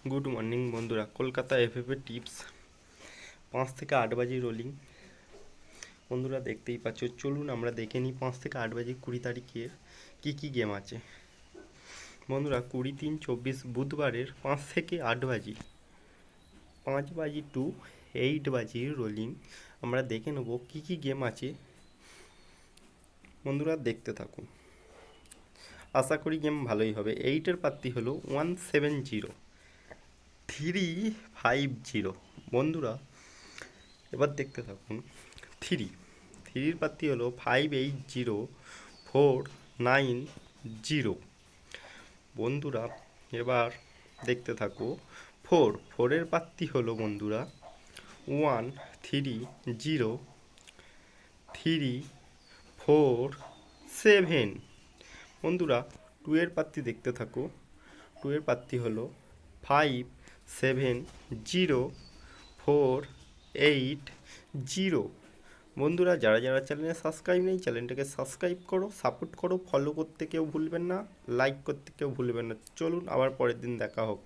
Good morning বন্ধুরা, Kolkata FF tips 5 থেকে 8 বাজে রোলিং। বন্ধুরা দেখতেই পাচ্ছ, চলুন আমরা দেখে নিই 5 থেকে 8 বাজে 20 তারিখের কী গেম আছে। বন্ধুরা 20-3-24 বুধবারের 5 থেকে 8 বাজে 5 বাজি টু 8 বাজে রোলিং আমরা দেখে নেব কী গেম আছে। বন্ধুরা দেখতে থাকুন, আশা করি গেম ভালোই হবে। 8-এর প্রার্থী হলো 170-350। বন্ধুরা এবার দেখতে থাকুন। থ্রির প্রার্থী হলো 580490। বন্ধুরা এবার দেখতে থাকো। ফোরের প্রার্থী হলো বন্ধুরা 130347। বন্ধুরা 2-এর প্রার্থী দেখতে থাকো। 2-এর প্রার্থী হলো 570480। বন্ধুরা যারা যারা চ্যানেলে সাবস্ক্রাইব নেই, চ্যানেলটাকে সাবস্ক্রাইব করো, সাপোর্ট করো, ফলো করতে কেউ ভুলবেন না, লাইক করতে কেউ ভুলবেন না। চলুন আবার পরের দিন দেখা হোক।